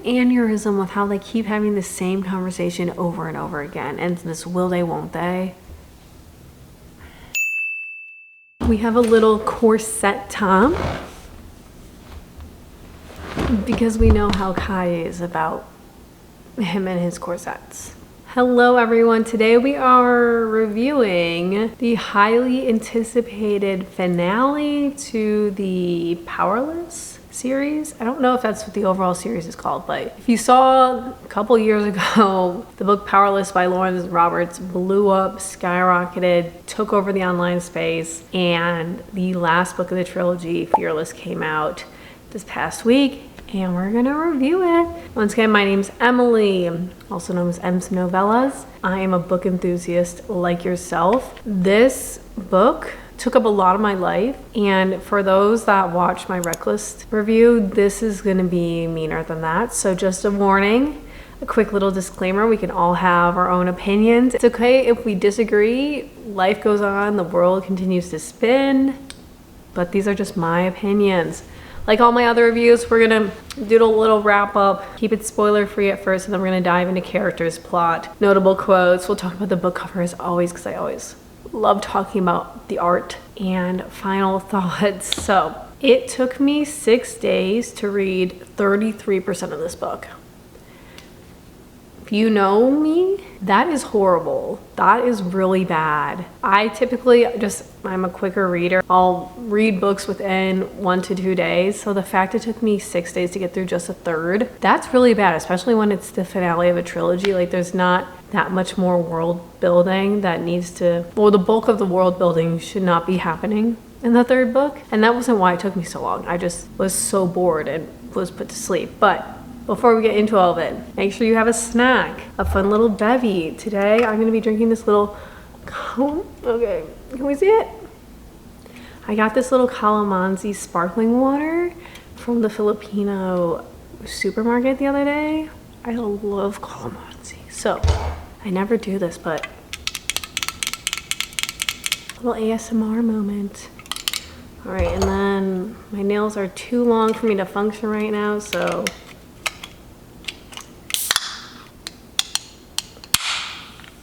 aneurysm with how they keep having the same conversation over and over again, and this will they, won't they. We have a little corset top because we know how Kai is about him and his corsets. Hello everyone, today we are reviewing the highly anticipated finale to the Powerless series. I don't know if that's what the overall series is called, but if you saw a couple years ago, the book Powerless by Lawrence Roberts blew up, skyrocketed, took over the online space, and the last book of the trilogy, Fearless, came out this past week. And we're gonna review it. Once again, my name's Emily, also known as Em's Novellas. I am a book enthusiast like yourself. This book took up a lot of my life, and for those that watched my Recklist review, this is gonna be meaner than that. So just a warning, a quick little disclaimer, we can all have our own opinions. It's okay if we disagree, life goes on, the world continues to spin, but these are just my opinions. Like all my other reviews, we're gonna do a little wrap up, keep it spoiler free at first, and then we're gonna dive into characters, plot, notable quotes. We'll talk about the book cover as always, because I always love talking about the art, and final thoughts. So it took me 6 days to read 33% of this book. If you know me, that is horrible. That is really bad. I typically I'm a quicker reader. I'll read books within 1 to 2 days. So the fact it took me 6 days to get through just a third, that's really bad, especially when it's the finale of a trilogy. Like there's not that much more world building that needs to, well, the bulk of the world building should not be happening in the third book. And that wasn't why it took me so long. I just was so bored and was put to sleep. But before we get into all of it, make sure you have a snack, a fun little bevy. Today, I'm gonna be drinking this little, okay, can we see it? I got this little calamansi sparkling water from the Filipino supermarket the other day. I love calamansi. So, I never do this, but a little ASMR moment. All right, and then my nails are too long for me to function right now, so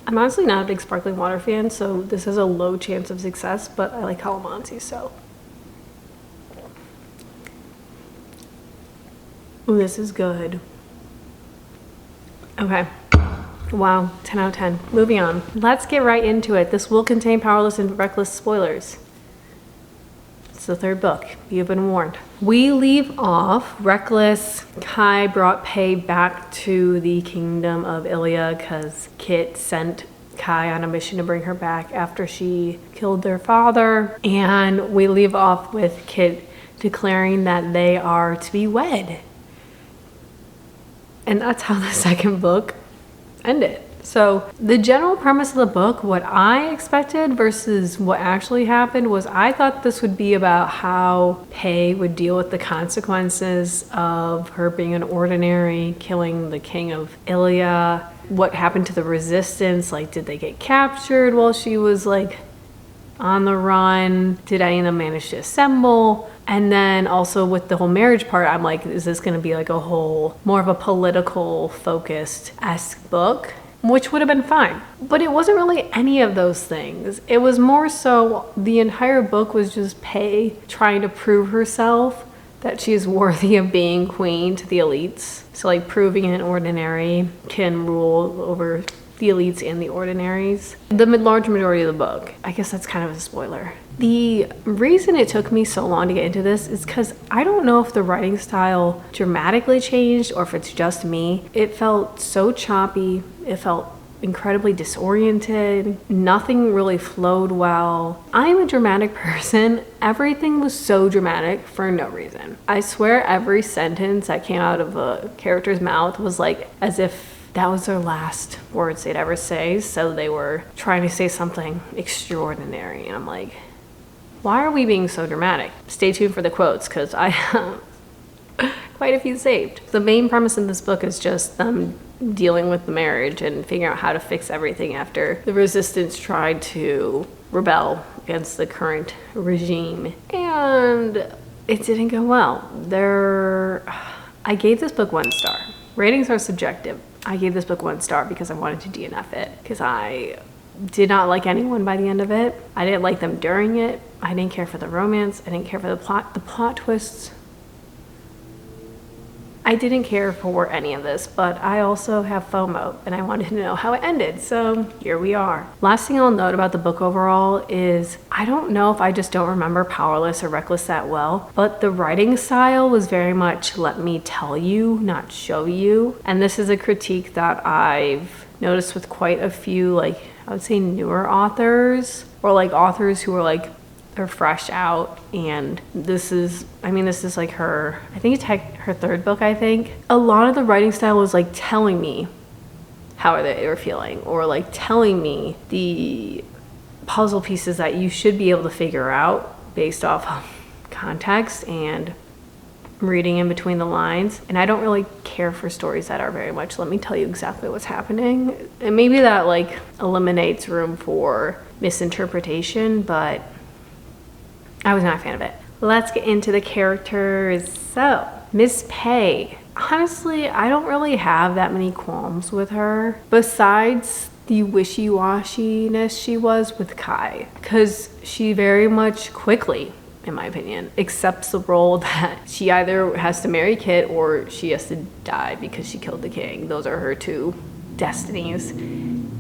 I'm honestly not a big sparkling water fan, so this has a low chance of success, but I like calamansi, so. Ooh, this is good. Okay. Wow, 10 out of 10. Moving on. Let's get right into it. This will contain Powerless and Reckless spoilers. It's the third book. You've been warned. We leave off Reckless. Kai brought Pei back to the kingdom of Ilya because Kit sent Kai on a mission to bring her back after she killed their father. And we leave off with Kit declaring that they are to be wed. And that's how the second book ended. So the general premise of the book, what I expected versus what actually happened, was I thought this would be about how Pei would deal with the consequences of her being an ordinary, killing the king of Ilya. What happened to the resistance? Like, did they get captured while she was like on the run? Did any of them manage to assemble? And then also with the whole marriage part, I'm like, is this going to be like a whole more of a political focused-esque book? Which would have been fine. But it wasn't really any of those things. It was more so the entire book was just Pei trying to prove herself that she is worthy of being queen to the elites. So like proving an ordinary can rule over the elites and the ordinaries. The large majority of the book, I guess that's kind of a spoiler. The reason it took me so long to get into this is because I don't know if the writing style dramatically changed or if it's just me. It felt so choppy. It felt incredibly disoriented. Nothing really flowed well. I'm a dramatic person. Everything was so dramatic for no reason. I swear every sentence that came out of a character's mouth was like as if that was their last words they'd ever say. So they were trying to say something extraordinary. And I'm like, why are we being so dramatic? Stay tuned for the quotes because I have quite a few saved. The main premise in this book is just them dealing with the marriage and figuring out how to fix everything after the resistance tried to rebel against the current regime. And it didn't go well. I gave this book 1 star. Ratings are subjective. I gave this book 1 star because I wanted to DNF it, because I did not like anyone by the end of it. I didn't like them during it. I didn't care for the romance. I didn't care for the plot twists. I didn't care for any of this, but I also have FOMO and I wanted to know how it ended, so here we are. Last thing I'll note about the book overall is I don't know if I just don't remember Powerless or Reckless that well, but the writing style was very much let me tell you, not show you. And this is a critique that I've noticed with quite a few, like, I would say newer authors, or like authors who are like, they're fresh out, and this is like her, I think it's her 3rd book, I think. A lot of the writing style was like telling me how they were feeling, or like telling me the puzzle pieces that you should be able to figure out based off of context and reading in between the lines. And I don't really care for stories that are very much let me tell you exactly what's happening. And maybe that like eliminates room for misinterpretation, but I was not a fan of it. Let's get into the characters. So, Miss Pei. Honestly, I don't really have that many qualms with her, besides the wishy-washiness she was with Kai. Because she very much quickly, in my opinion, accepts the role that she either has to marry Kit or she has to die because she killed the king. Those are her 2 destinies.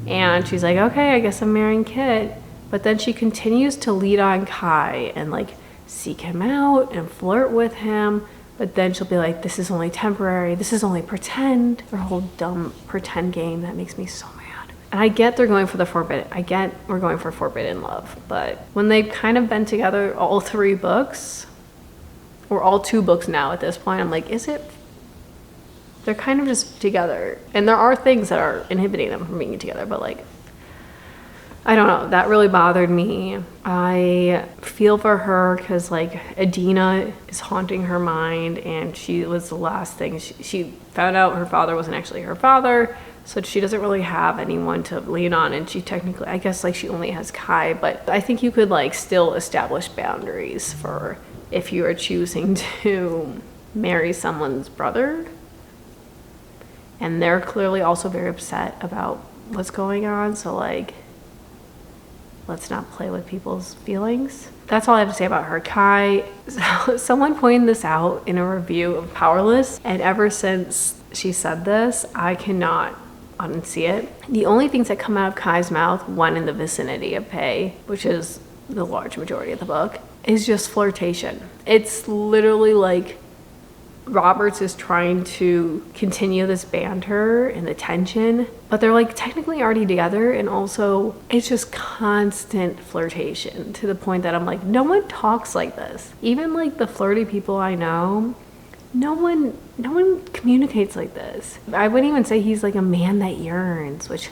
And she's like, okay, I guess I'm marrying Kit. But then she continues to lead on Kai and like seek him out and flirt with him. But then she'll be like, this is only temporary. This is only pretend. Her whole dumb pretend game that makes me so mad. And I get they're going for the forbidden. I get we're going for forbidden love. But when they've kind of been together all 3 books, or all 2 books now at this point, I'm like, is it? They're kind of just together. And there are things that are inhibiting them from being together, but like, I don't know, that really bothered me. I feel for her because like Adina is haunting her mind, and she was the last thing. She found out her father wasn't actually her father, so she doesn't really have anyone to lean on, and she technically, I guess like she only has Kai, but I think you could like still establish boundaries for if you are choosing to marry someone's brother. And they're clearly also very upset about what's going on, so like, let's not play with people's feelings. That's all I have to say about her. Kai, someone pointed this out in a review of Powerless, and ever since she said this, I cannot unsee it. The only things that come out of Kai's mouth, one in the vicinity of Pei, which is the large majority of the book, is just flirtation. It's literally like Roberts is trying to continue this banter and the tension, but they're like technically already together, and also it's just constant flirtation to the point that I'm like, no one talks like this. Even like the flirty people I know, no one communicates like this. I wouldn't even say he's like a man that yearns, which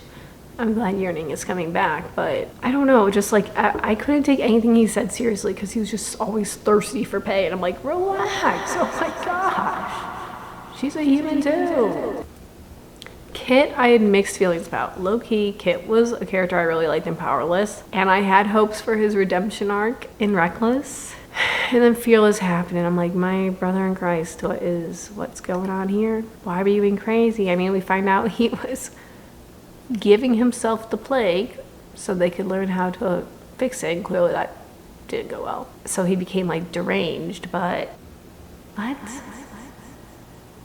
I'm glad yearning is coming back, but I don't know, just like I couldn't take anything he said seriously because he was just always thirsty for Pei, and I'm like, relax. Oh my gosh, she's a human too. Kit, I had mixed feelings about. Low-key, Kit was a character I really liked in Powerless, and I had hopes for his redemption arc in Reckless. And then Fearless happened, and I'm like, my brother in Christ, what's going on here? Why were you being crazy? I mean, we find out he was giving himself the plague so they could learn how to fix it, and clearly that didn't go well. So he became like deranged, but what?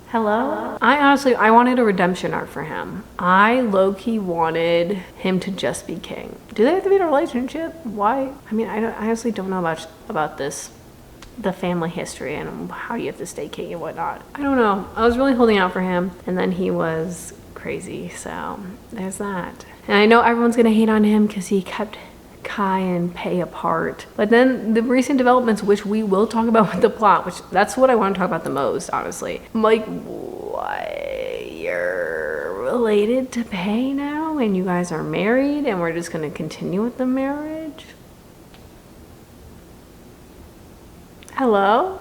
Hello? I wanted a redemption arc for him. I low-key wanted him to just be king. Do they have to be in a relationship? Why? I mean, I honestly don't know about this, the family history and how you have to stay king and whatnot. I don't know. I was really holding out for him, and then he was crazy, so there's that. And I know everyone's gonna hate on him because he kept Kai and Pei apart, but then the recent developments, which we will talk about with the plot, which that's what I want to talk about the most, honestly. I'm like, what? You're related to Pei now and you guys are married and we're just gonna continue with the marriage? Hello?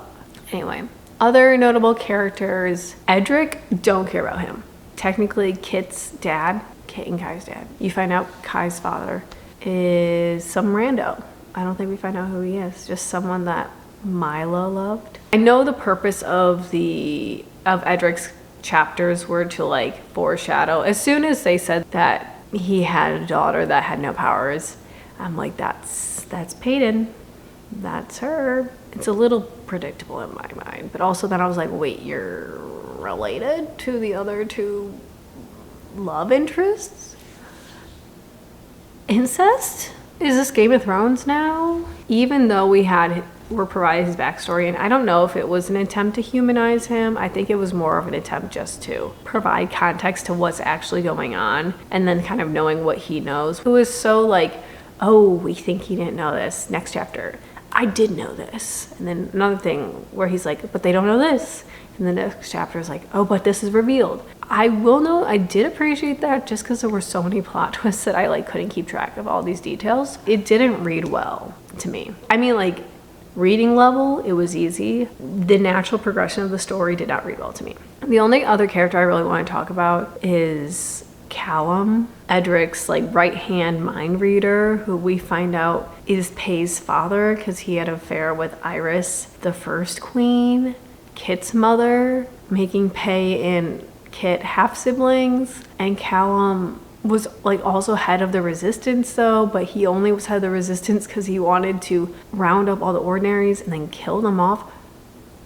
Anyway, other notable characters. Edric, don't care about him. Technically Kit's dad, Kit and Kai's dad. You find out Kai's father is some rando. I don't think we find out who he is. Just someone that Milo loved. I know the purpose of Edric's chapters were to like foreshadow. As soon as they said that he had a daughter that had no powers, I'm like, that's Peyton. That's her. It's a little predictable in my mind. But also then I was like, wait, you're related to the other two love interests? Incest? Is this Game of Thrones now? Even though were provided his backstory, and I don't know if it was an attempt to humanize him. I think it was more of an attempt just to provide context to what's actually going on, and then kind of knowing what he knows. It was so like, oh, we think he didn't know this. Next chapter, I did know this. And then another thing where he's like, but they don't know this. And the next chapter is like, oh, but this is revealed. I will know, I did appreciate that just because there were so many plot twists that I like couldn't keep track of all these details. It didn't read well to me. I mean, like, reading level, it was easy. The natural progression of the story did not read well to me. The only other character I really want to talk about is Callum, Edric's like right-hand mind reader, who we find out is Pay's father because he had an affair with Iris, the first queen, Kit's mother, making Pay and Kit half siblings. And Callum was like also head of the resistance though, but he only was head of the resistance because he wanted to round up all the ordinaries and then kill them off.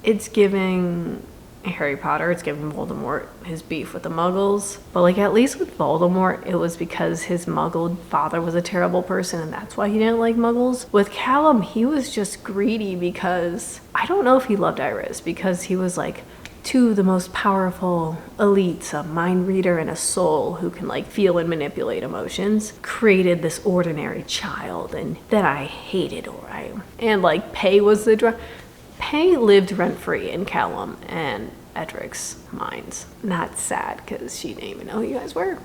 It's giving Harry Potter, it's giving Voldemort his beef with the Muggles. But like at least with Voldemort, it was because his Muggled father was a terrible person and that's why he didn't like Muggles. With Callum, he was just greedy because I don't know if he loved Iris because he was like, two of the most powerful elites, a mind reader and a soul who can like feel and manipulate emotions, created this ordinary child and that I hated, and like Pay was Pay lived rent-free in Callum and Edric's minds. That's sad because she didn't even know who you guys were.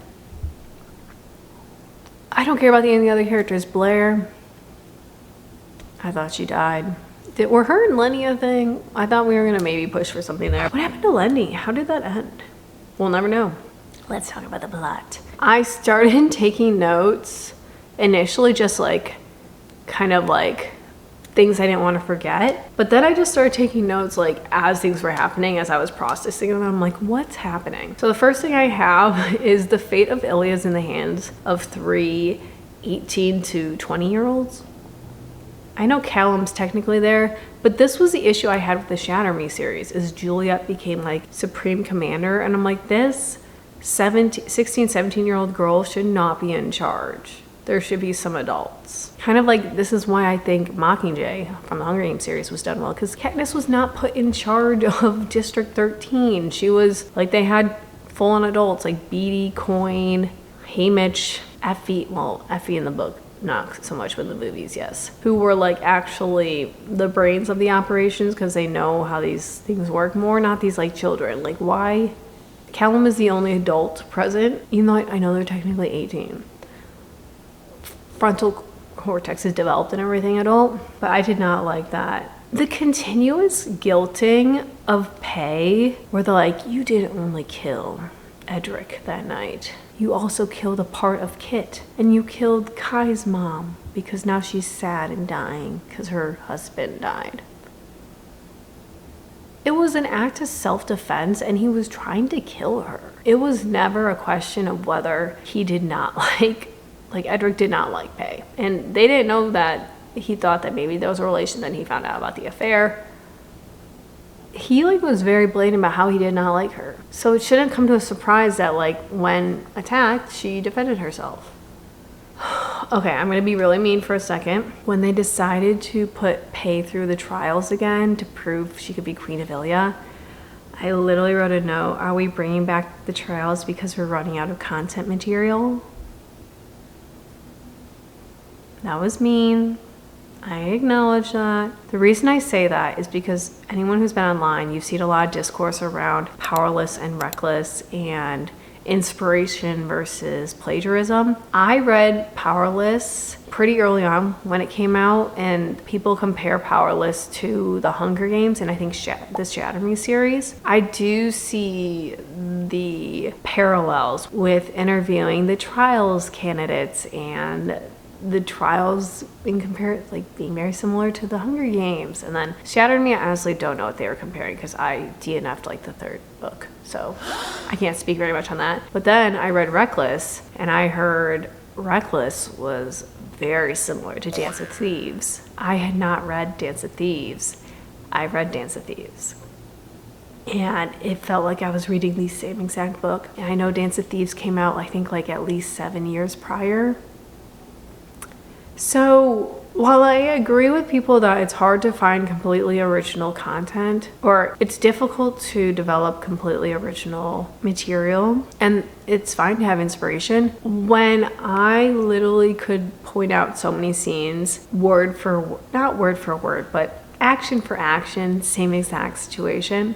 I don't care about any of the other characters. Blair, I thought she died. Were her and Lenny a thing? I thought we were gonna maybe push for something there. What happened to Lenny? How did that end? We'll never know. Let's talk about the plot. I started taking notes initially, just like kind of like things I didn't want to forget. But then I just started taking notes like as things were happening, as I was processing them. I'm like, what's happening? So the first thing I have is the fate of Ilya is in the hands of 3 18 to 20-year-olds. I know Callum's technically there, but this was the issue I had with the Shatter Me series, is Juliet became like Supreme Commander, and I'm like, this 16, 17-year-old girl should not be in charge. There should be some adults. Kind of like, this is why I think Mockingjay from the Hunger Games series was done well, because Katniss was not put in charge of District 13. She was, like, they had full-on adults, like Beetee, Coin, Haymitch, Effie, well, Effie in the book, not so much with the movies, yes, who were like actually the brains of the operations because they know how these things work more, not these like children. Like, why? Callum is the only adult present, even though I know they're technically 18. Frontal cortex is developed and everything adult, but I did not like that. The continuous guilting of Pay, where they're like, you didn't only kill Edric that night, you also killed a part of Kit, and you killed Kai's mom because now she's sad and dying because her husband died. It was an act of self-defense, and he was trying to kill her. It was never a question of whether he did not like Edric did not like Pay, and they didn't know that he thought that maybe there was a relation. Then he found out about the affair. He like was very blatant about how he did not like her. So it shouldn't come to a surprise that like when attacked, she defended herself. Okay, I'm gonna be really mean for a second. When they decided to put Pay through the trials again to prove she could be Queen of Ilya, I literally wrote a note, are we bringing back the trials because we're running out of content material? That was mean. I acknowledge that. The reason I say that is because anyone who's been online, you've seen a lot of discourse around powerless and reckless and inspiration versus plagiarism. I read Powerless pretty early on when it came out, and people compare Powerless to the Hunger Games and I think the Shatter Me series. I do see the parallels with interviewing the trials candidates and the trials in like being very similar to the Hunger Games. And then Shattered Me, I honestly don't know what they were comparing because I DNF'd like the third book. So I can't speak very much on that. But then I read Reckless, and I heard Reckless was very similar to Dance of Thieves. I had not read Dance of Thieves. I read Dance of Thieves. And it felt like I was reading the same exact book. And I know Dance of Thieves came out, I think, like at least 7 years prior. So while I agree with people that it's hard to find completely original content, or it's difficult to develop completely original material, and it's fine to have inspiration, when I literally could point out so many scenes, not word for word, but action for action, same exact situation,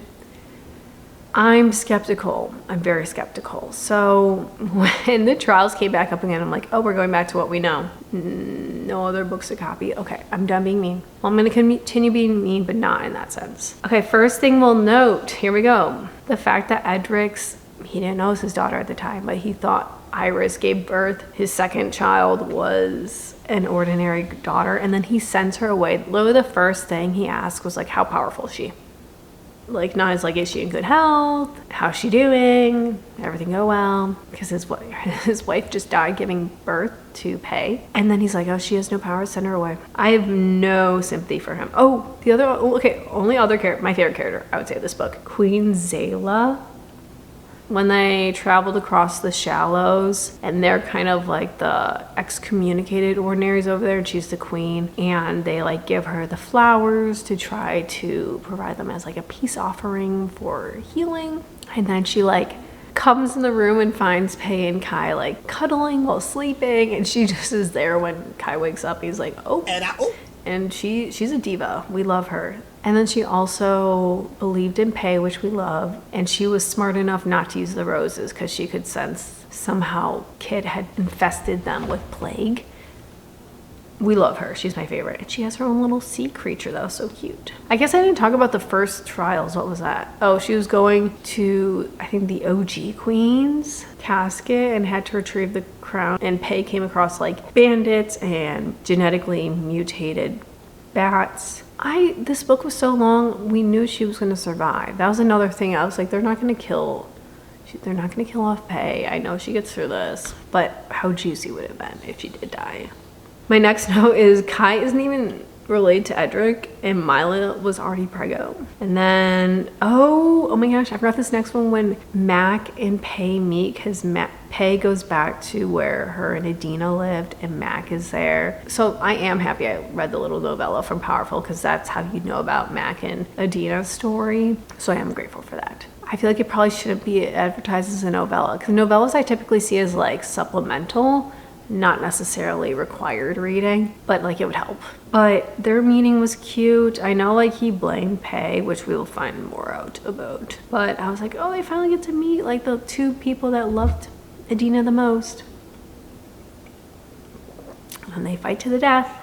I'm skeptical. I'm very skeptical. So when the trials came back up again, I'm like, oh, we're going back to what we know. No other books to copy. Okay, I'm done being mean. Well, I'm going to continue being mean, but not in that sense. Okay, first thing we'll note, here we go. The fact that Edric's, he didn't know it was his daughter at the time, but he thought Iris gave birth. His second child was an ordinary daughter, and then he sends her away. Literally the first thing he asked was like, how powerful is she? Like, not as like, is she in good health? How's she doing? Everything go well? Because his wife just died giving birth to Pei. And then he's like, oh, she has no power, send her away. I have no sympathy for him. Oh, only other my favorite character, I would say, of this book, Queen Zayla. When they traveled across the Shallows, and they're kind of like the excommunicated ordinaries over there, and she's the queen, and they like give her the flowers to try to provide them as like a peace offering for healing. And then she like comes in the room and finds Pei and Kai like cuddling while sleeping, and she just is there when Kai wakes up. He's like, oh. And she's a diva. We love her. And then she also believed in Pei, which we love. And she was smart enough not to use the roses because she could sense somehow Kid had infested them with plague. We love her. She's my favorite. And she has her own little sea creature, though. So cute. I guess I didn't talk about the first trials. What was that? Oh, she was going to, I think, the OG Queen's casket and had to retrieve the crown. And Pei came across like bandits and genetically mutated bats. This book was so long, we knew she was going to survive. That was another thing. I was like, they're not going to kill off Pei. I know she gets through this, but how juicy would it have been if she did die? My next note is Kai isn't even related to Edric, and Mila was already preggo. And then, oh my gosh, I forgot this next one when Mac and Pei meet, because Pei goes back to where her and Adina lived, and Mac is there. So I am happy I read the little novella from Powerful, because that's how you know about Mac and Adina's story. So I am grateful for that. I feel like it probably shouldn't be advertised as a novella, because novellas I typically see as like supplemental, not necessarily required reading, but like it would help. But their meeting was cute. I know like he blamed Pei, which we will find more out about. But I was like, oh, they finally get to meet like the two people that loved Adina the most. And they fight to the death.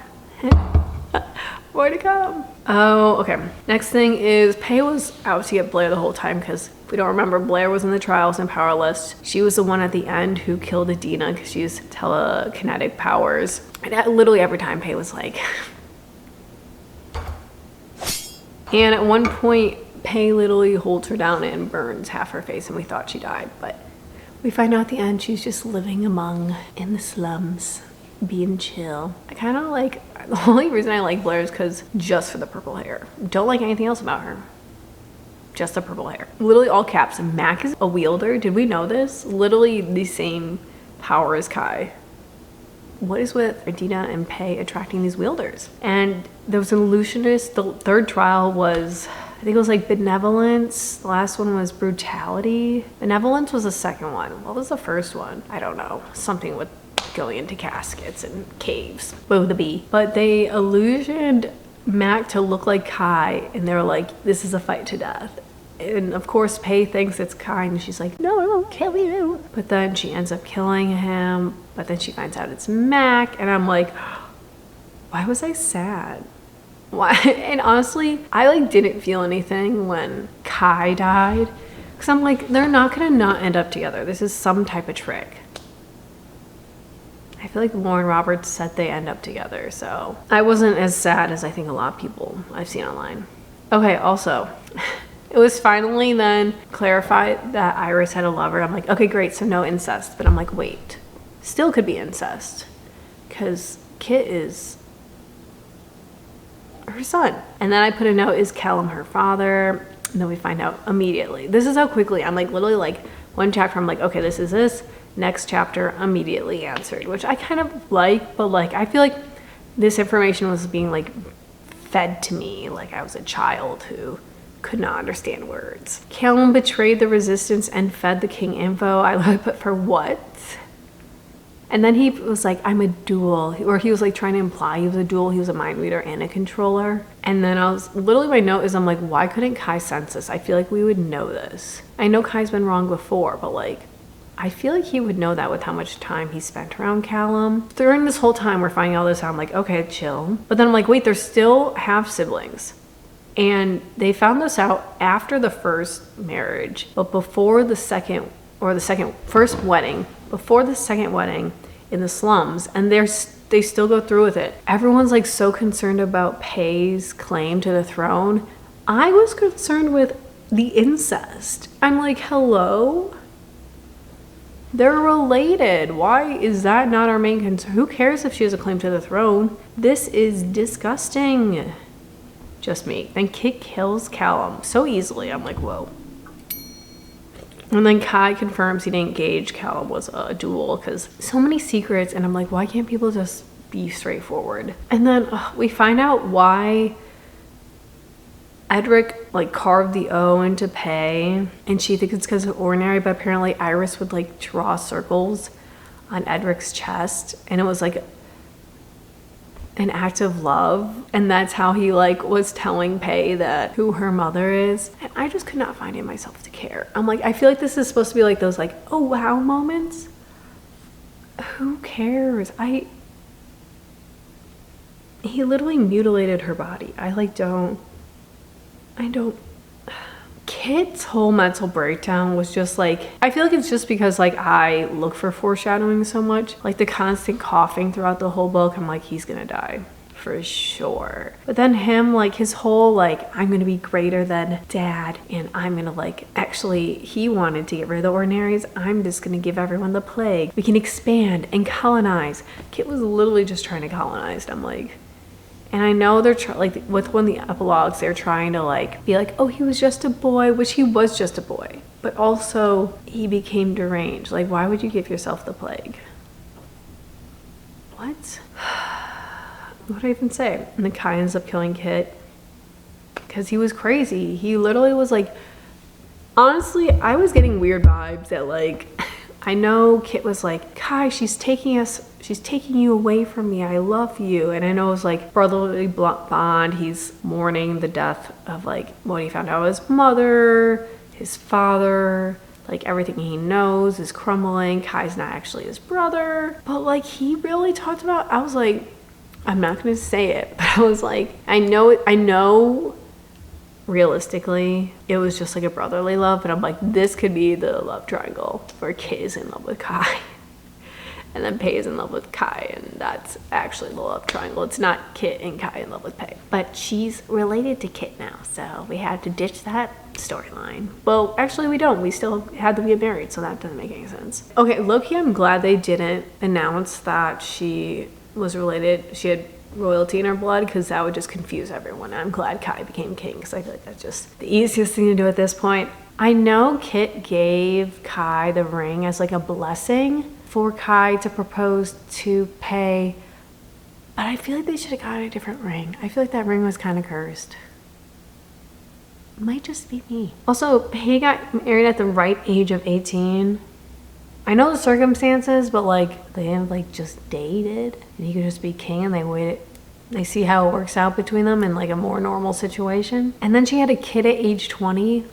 More to come. Oh, okay. Next thing is Pei was out to get Blair the whole time, because if we don't remember, Blair was in the trials and powerless. She was the one at the end who killed Adina because she used telekinetic powers. And literally every time Pei was like... And at one point, Pei literally holds her down and burns half her face, and we thought she died. But we find out at the end she's just living in the slums, being chill. I kind of like... The only reason I like Blair is because just for the purple hair. Don't like anything else about her. Just the purple hair. Literally all caps. Mac is a wielder. Did we know this? Literally the same power as Kai. What is with Adina and Pei attracting these wielders? And there was an illusionist. The third trial was, I think it was like benevolence. The last one was brutality. Benevolence was the second one. What was the first one? I don't know. Something with going into caskets and caves. With the B. But they illusioned Mac to look like Kai, and they were like, this is a fight to death. And of course Pei thinks it's Kai, and she's like, no, I won't kill you. But then she ends up killing him, but then she finds out it's Mac, and I'm like, why was I sad? Why? And honestly, I like didn't feel anything when Kai died, because I'm like, they're not gonna not end up together. This is some type of trick. I feel like Lauren Roberts said they end up together, so I wasn't as sad as I think a lot of people I've seen online. Okay, also, it was finally then clarified that Iris had a lover. I'm like, okay, great, so no incest. But I'm like, wait, still could be incest, because Kit is her son. And then I put a note, is Callum her father? And then we find out immediately. This is how quickly, I'm like literally like one chapter, I'm like, okay, this is this. Next chapter, immediately answered, which I kind of like, but like, I feel like this information was being like fed to me like I was a child who could not understand words. Callum betrayed the resistance and fed the king info. I literally put, for what? And then he was like, I'm a dual, or he was like trying to imply he was a dual. He was a mind reader and a controller. And then I was literally, my note is, I'm like, why couldn't Kai sense this? I feel like we would know this. I know Kai's been wrong before, but like, I feel like he would know that with how much time he spent around Callum. During this whole time we're finding all this out, I'm like, okay, chill. But then I'm like, wait, they're still half siblings. And they found this out after the first marriage, but before the second, or the first wedding, before the second wedding in the slums, and they still go through with it. Everyone's like so concerned about Pei's claim to the throne. I was concerned with the incest. I'm like, hello? They're related. Why is that not our main concern? Who cares if she has a claim to the throne? This is disgusting. Just me. Then Kit kills Callum so easily. I'm like, whoa. And then Kai confirms he didn't gauge Callum was a duel, because so many secrets, and I'm like, why can't people just be straightforward? And then we find out why Edric like carved the O into Pei, and she thinks it's because of ordinary, but apparently Iris would like draw circles on Edric's chest, and it was like an act of love, and that's how he like was telling Pei that who her mother is. And I just could not find in myself to care. I'm like, I feel like this is supposed to be like those like, oh wow moments. Who cares? He literally mutilated her body. I don't. Kit's whole mental breakdown was just like, I feel like it's just because like I look for foreshadowing so much, like the constant coughing throughout the whole book. I'm like, he's gonna die for sure. But then him, like his whole like, I'm gonna be greater than dad, and I'm gonna like, actually he wanted to get rid of the ordinaries. I'm just gonna give everyone the plague. We can expand and colonize. Kit was literally just trying to colonize. I'm like, and I know they're like with one of the epilogues, they're trying to like be like, oh, he was just a boy, which he was just a boy, but also he became deranged. Like, why would you give yourself the plague? What? What do I even say? And then Kai ends up killing Kit because he was crazy. He literally was like, honestly, I was getting weird vibes that like, I know Kit was like, Kai, she's taking you away from me. I love you. And I know it was like brotherly bond. He's mourning the death of like what he found out his mother, his father, like everything he knows is crumbling. Kai's not actually his brother. But like he really talked about, I was like, I'm not going to say it, but I was like, I know realistically it was just like a brotherly love, but I'm like, this could be the love triangle where Kit is in love with Kai and then Pei is in love with Kai, and that's actually the love triangle. It's not Kit and Kai in love with Pei, but she's related to Kit now, so we had to ditch that storyline. Well, actually we don't. We still had to get married, so that doesn't make any sense. Okay, low-key I'm glad they didn't announce that she was related, she had royalty in her blood, because that would just confuse everyone. I'm glad Kai became king, because I feel like that's just the easiest thing to do at this point. I know Kit gave Kai the ring as like a blessing for Kai to propose to Pei, but I feel like they should have gotten a different ring. I feel like that ring was kind of cursed. It might just be me. Also, Pei got married at the ripe age of 18. I know the circumstances, but like they have like just dated and he could just be king, and they see how it works out between them in like a more normal situation. And then she had a kid at age 20.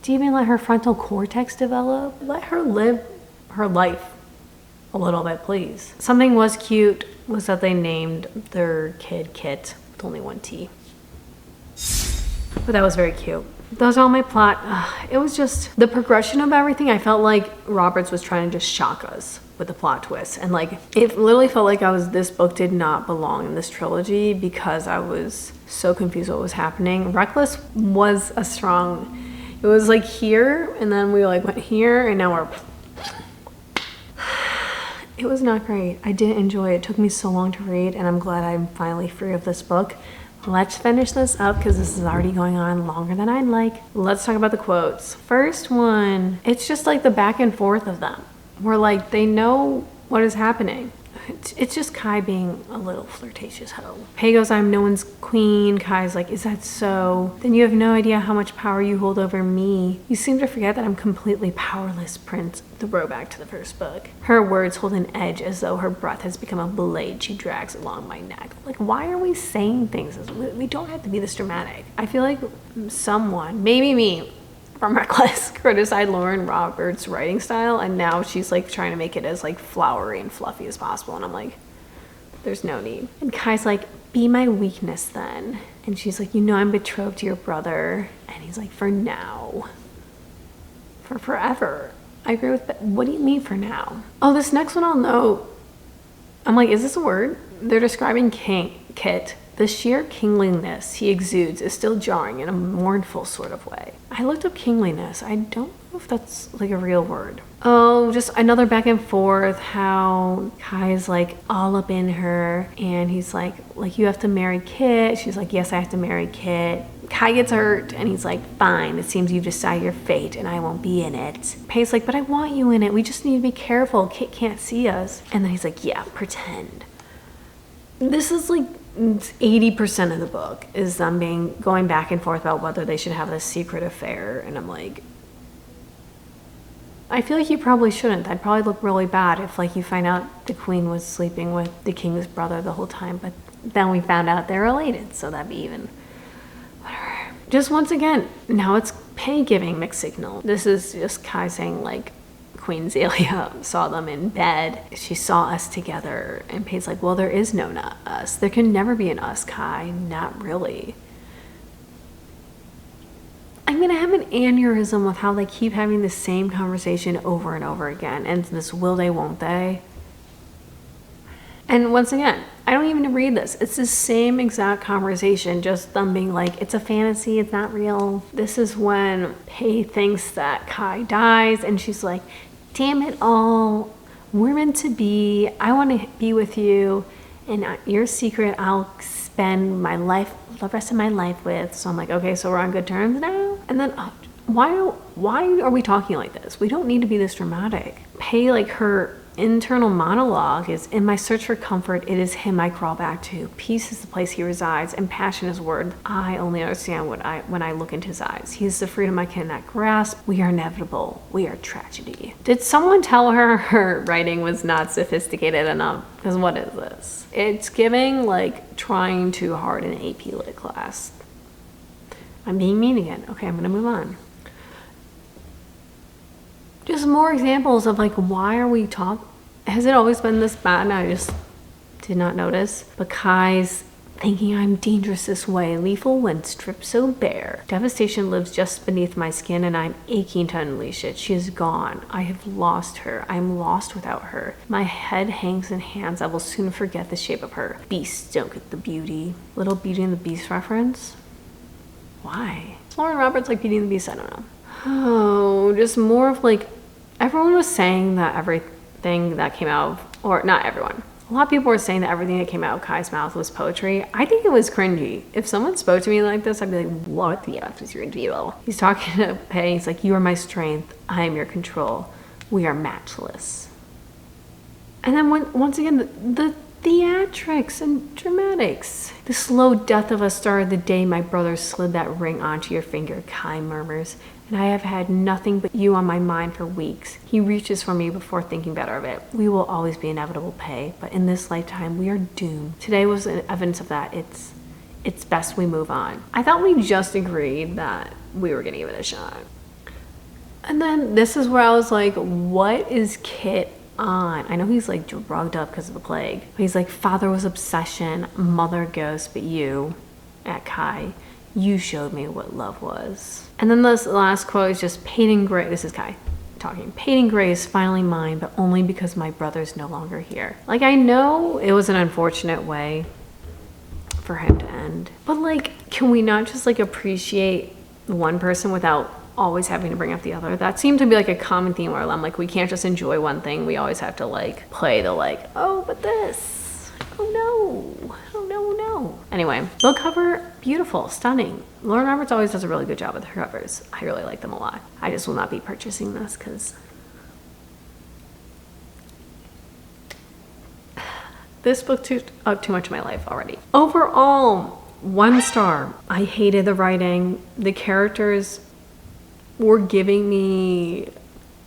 Do you even let her frontal cortex develop? Let her live her life a little bit, please. Something was cute was that they named their kid Kit with only one T. But that was very cute. those are all my plot. It was just the progression of everything. I felt like Roberts was trying to just shock us with the plot twist. And like, it literally felt like this book did not belong in this trilogy because I was so confused what was happening. Reckless was it was like here, and then we like went here, and now we're... It was not great. I didn't enjoy it. It took me so long to read, and I'm glad I'm finally free of this book. Let's finish this up because this is already going on longer than I'd like. Let's talk about the quotes. First one, it's just like the back and forth of them. We're like, they know what is happening. It's just Kai being a little flirtatious hoe. Pei goes, I'm no one's queen. Kai's like, is that so? Then you have no idea how much power you hold over me. You seem to forget that I'm completely powerless, Prince. The throwback to the first book. Her words hold an edge as though her breath has become a blade she drags along my neck. Like, why are we saying things? We don't have to be this dramatic. I feel like someone, maybe me, from Reckless, criticized Lauren Roberts' writing style, and now she's like trying to make it as like flowery and fluffy as possible, and I'm like, there's no need. And Kai's like, be my weakness then. And she's like, you know I'm betrothed to your brother. And he's like, for now. For forever. I agree with that. What do you mean for now? Oh, this next one I'll know. I'm like, is this a word? They're describing Kit. The sheer kingliness he exudes is still jarring in a mournful sort of way. I looked up kingliness. I don't know if that's like a real word. Oh, just another back and forth, how Kai is like all up in her, and he's like you have to marry Kit. She's like, yes, I have to marry Kit. Kai gets hurt, and he's like, fine, it seems you've decided your fate, and I won't be in it. Pei's like, but I want you in it. We just need to be careful. Kit can't see us. And then he's like, yeah, pretend. This is like 80% of the book is them going back and forth about whether they should have this secret affair, and I'm like, I feel like you probably shouldn't. That'd probably look really bad if like you find out the queen was sleeping with the king's brother the whole time, but then we found out they're related, so that'd be even whatever. Just once again, now it's Pei giving mixed signal. This is just Kai saying like, Queen Zelia saw them in bed. She saw us together, and Pei's like, well, there is no not us. There can never be an us, Kai. Not really. I'm gonna have an aneurysm with how they keep having the same conversation over and over again, and this will they, won't they. And once again, I don't even read this. It's the same exact conversation, just them being like, it's a fantasy, it's not real. This is when Pei thinks that Kai dies, and she's like, damn it all, we're meant to be. I want to be with you, and your secret I'll spend my life, the rest of my life with. So I'm like, okay, so we're on good terms now? And then why are we talking like this? We don't need to be this dramatic. Pei, like, her internal monologue is, in my search for comfort, it is him I crawl back to. Peace is the place he resides, and passion is word I only understand when I look into his eyes. He is the freedom I cannot grasp. We are inevitable. We are tragedy. Did someone tell her writing was not sophisticated enough? Because what is this? It's giving like trying too hard in AP Lit class. I'm being mean again. Okay, I'm gonna move on. Just more examples of like, why are we talking? Has it always been this bad and I just did not notice? But Kai's thinking I'm dangerous this way, lethal when stripped so bare. Devastation lives just beneath my skin, and I'm aching to unleash it. She is gone. I have lost her. I am lost without her. My head hangs in hands. I will soon forget the shape of her. Beasts don't get the beauty. Little Beauty and the Beast reference? Why? Lauren Roberts like Beauty and the Beast? I don't know. Oh, just more of like, everyone was saying that everything that came out of, or not everyone, a lot of people were saying that everything that came out of Kai's mouth was poetry. I think it was cringy. If someone spoke to me like this, I'd be like, what the F is your deal? He's talking to Pei. He's like, you are my strength. I am your control. We are matchless. And then once again, the theatrics and dramatics. The slow death of us started the day my brother slid that ring onto your finger, Kai murmurs. And I have had nothing but you on my mind for weeks. He reaches for me before thinking better of it. We will always be inevitable, Pei, but in this lifetime we are doomed. Today was an evidence of that. It's best we move on. I thought we just agreed that we were gonna give it a shot. And then this is where I was like, what is Kit on? I know he's like drugged up because of the plague. But he's like, father was obsession, mother ghost, but you, at Kai, You showed me what love was. And then this last quote is just painting gray. This is Kai talking. Painting gray is finally mine, but only because my brother's no longer here. Like, I know it was an unfortunate way for him to end, but like, can we not just like appreciate one person without always having to bring up the other? That seemed to be like a common theme where I'm like, we can't just enjoy one thing. We always have to like play the like, oh, but this, oh no, oh no, no. Anyway, book cover, beautiful, stunning. Lauren Roberts always does a really good job with her covers. I really like them a lot. I just will not be purchasing this because this book took up too much of my life already. Overall, 1 star. I hated the writing. The characters were giving me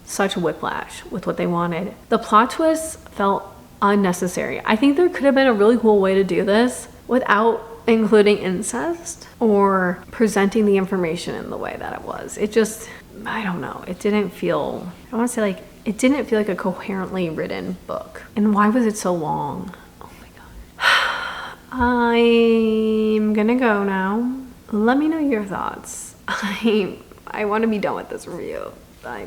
such whiplash with what they wanted. The plot twists felt unnecessary. I think there could have been a really cool way to do this without including incest or presenting the information in the way that it was. It just, I don't know. It didn't feel, I want to say like, it didn't feel like a coherently written book. And why was it so long? Oh my God. I'm gonna go now. Let me know your thoughts. I want to be done with this review. I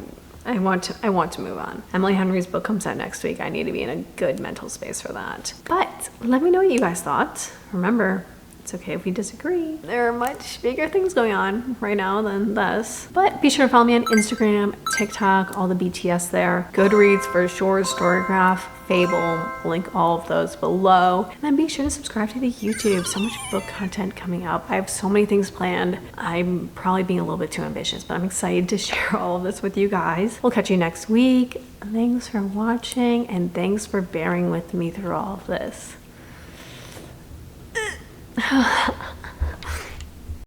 want to move on. Emily Henry's book comes out next week. I need to be in a good mental space for that. But let me know what you guys thought. Remember, it's okay if we disagree. There are much bigger things going on right now than this. But be sure to follow me on Instagram, TikTok, all the BTS there. Goodreads for sure, Storygraph, Fable, link all of those below. And then be sure to subscribe to the YouTube. So much book content coming up. I have so many things planned. I'm probably being a little bit too ambitious, but I'm excited to share all of this with you guys. We'll catch you next week. Thanks for watching and thanks for bearing with me through all of this.